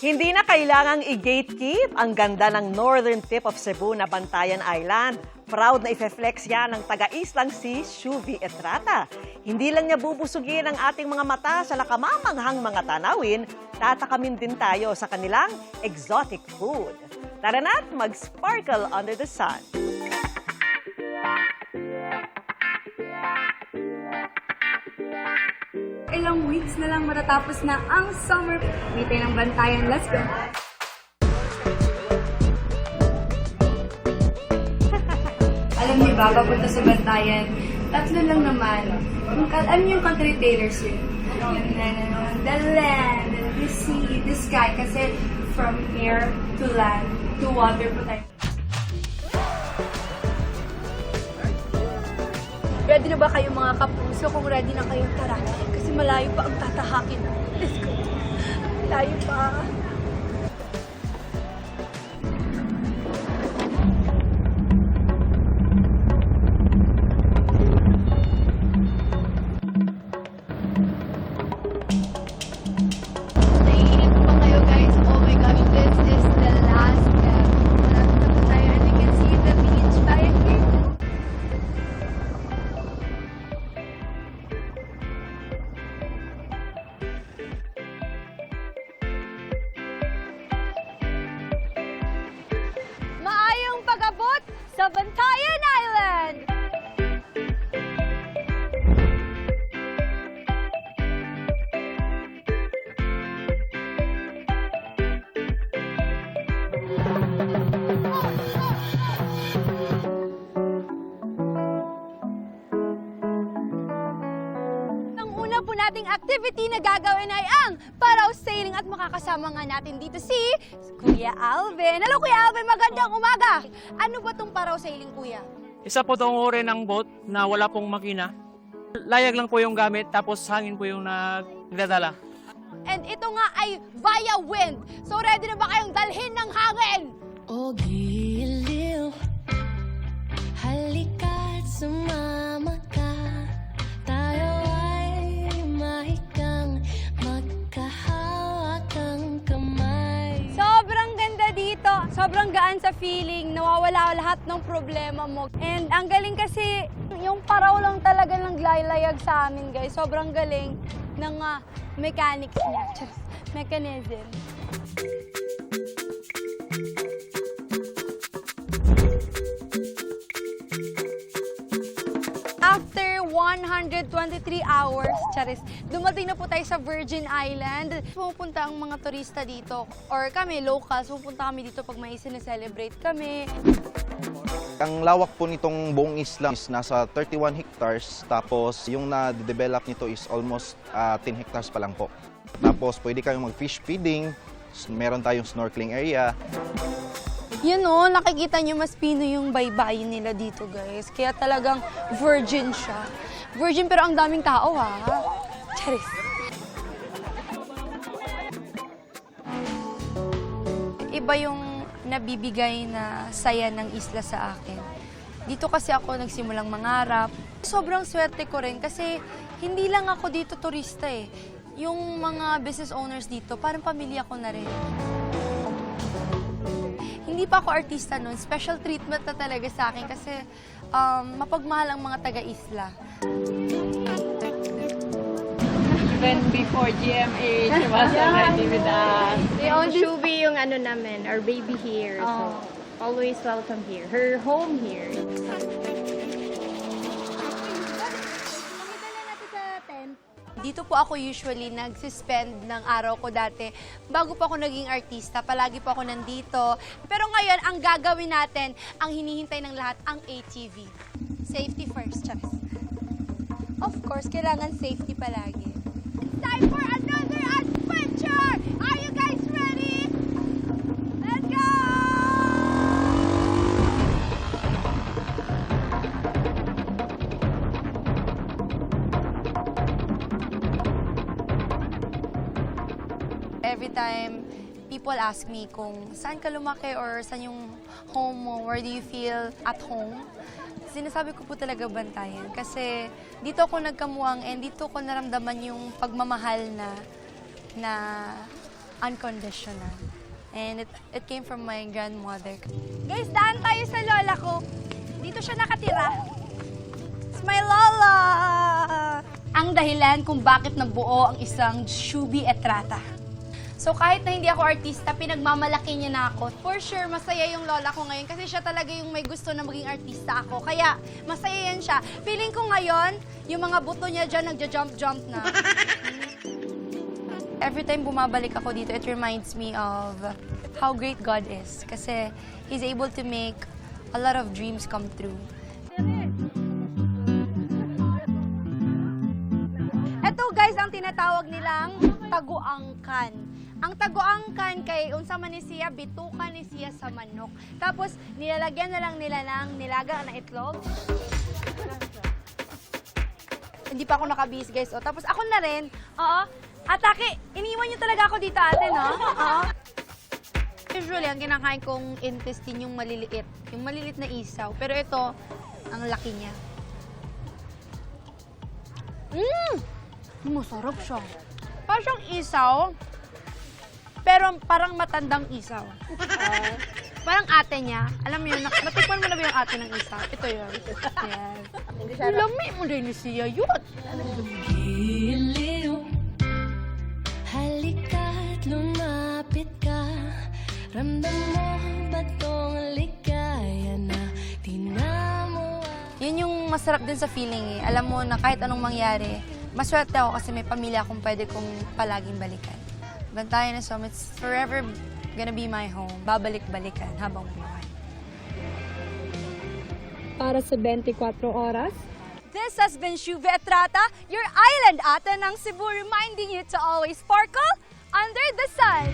Hindi na kailangang i-gatekeep ang ganda ng northern tip of Cebu na Bantayan Island. Proud na i-flex yan ng taga-islang si Shuvi Etrata. Hindi lang niya bubusugin ang ating mga mata sa nakamamanghang mga tanawin, tatakamin din tayo sa kanilang exotic food. Tara na't mag-sparkle under the sun. Ilang weeks na lang matatapos na ang summer. Meeting ng Bantayan. Let's go! Alam niyo ba, papunta sa Bantayan, tatlo lang naman. Alam niyo yung country Taylor Swift? The land, the sea, the sky. Kasi from air to land to water po tayo. Ready na ba kayo mga kapuso? Kung ready na kayo, tara. Kasi malayo pa ang tatahakin. Let's go. Malayo pa. Naiinip pa kayo guys. Oh my gosh, this is the last step. Malapit na po tayo and you can see the beach right here. Maayong pag-abot sa Bantayan Island! Ang una po nating activity na gagawin ay ang parasailing at makakasama nga natin dito si Kuya Alvin. Hello Kuya Alvin, magandang umaga! Ano ba tong parasailing Kuya? Isa po itong uri ng boat na wala pong makina. Layag lang po yung gamit, tapos hangin po yung nagdadala. And ito nga ay via wind. So ready na ba kayong dalhin ng hangin? O giliw, halika't sumama ka. Tayo ay mahikang magkahawakang kamay. Sobrang ganda dito. Sobrang gaan sa feeling. Nawawala lahat ng problema mo. And ang galing kasi, yung paraw lang talaga naglaylayag sa amin, guys. Sobrang galing ng mechanics niya. Mechanism. After 123 hours, charis, dumating na po tayo sa Virgin Island. Pupunta ang mga turista dito, or kami, locals, pupunta kami dito pag may sineselebrate kami. Ang lawak po nitong buong isla is nasa 31 hectares, tapos yung na-develop nito is almost 10 hectares pa lang po. Tapos pwede kayong mag-fish feeding, meron tayong snorkeling area. Yun o, nakikita nyo mas pino yung baybayin nila dito, guys. Kaya talagang virgin siya. Virgin pero ang daming tao, ha? Charis. Iba yung nabibigay na saya ng isla sa akin. Dito kasi ako nagsimulang mangarap. Sobrang swerte ko rin kasi hindi lang ako dito turista eh. Yung mga business owners dito, parang pamilya ko na rin. Hindi pa ako artista noon, special treatment na talaga sa akin kasi mapagmahal ang mga taga-isla. Even before GMH, she was already with us. Shubi yung ano namin, our baby here. So, always welcome here. Her home here. Dito po ako usually nagsispend ng araw ko dati. Bago pa ako naging artista, palagi po ako nandito. Pero ngayon, ang gagawin natin, ang hinihintay ng lahat, ang ATV. Safety first, Charis. Of course, kailangan safety palagi. It's time for another adventure! Are you guys ready? Let's go! Every time people ask me kung saan ka lumaki or saan yung home mo, where do you feel at home, sinasabi ko po talaga Bantayan. Kasi dito ako nagkamuwang and dito ko naramdaman yung pagmamahal na unconditional. And it came from my grandmother. Guys, daan tayo sa lola ko. Dito siya nakatira. It's my lola! Ang dahilan kung bakit nabuo ang isang Shubi Etrata. So kahit na hindi ako artista, pinagmamalaki niya na ako. For sure, masaya yung lola ko ngayon kasi siya talaga yung may gusto na maging artista ako. Kaya masaya yan siya. Feeling ko ngayon, yung mga buto niya dyan nagja-jump-jump na. Every time bumabalik ako dito, it reminds me of how great God is. Kasi He's able to make a lot of dreams come true. Ito guys, ang tinatawag nilang taguangkan. Ang taguangkan kay unsa man ni siya, bitukan ni siya sa manok. Tapos nilalagyan na lang nila ng nilaga na itlog. Hindi pa ako nakabihis guys. O, tapos ako na rin. Oo. Atake, iniwan niyo talaga ako dito ate, no? Oo. Usually, ang kinakain kong intestine yung maliliit. Yung maliliit na isaw. Pero ito, ang laki niya. Masarap siya. Parang siyang isaw, pero parang matandang isaw. Parang ate niya. Alam mo yun, natikman mo na ba yung ate ng isaw? Ito yun. Yes. Lami mo rin siya yun. Giliw, halika't lumapit ka. Ramdam mo ba tong ligaya na tinamo? Yun yung masarap din sa feeling eh. Alam mo na kahit anong mangyari, maswerte ako kasi may pamilya akong pwede kong palaging balikan. Bantayan na Sommit's forever gonna be my home. Babalik-balikan habang buhay. Para sa 24 oras, This has been Shuvi Etrata, your island ate ng Cebu, reminding you to always sparkle under the sun.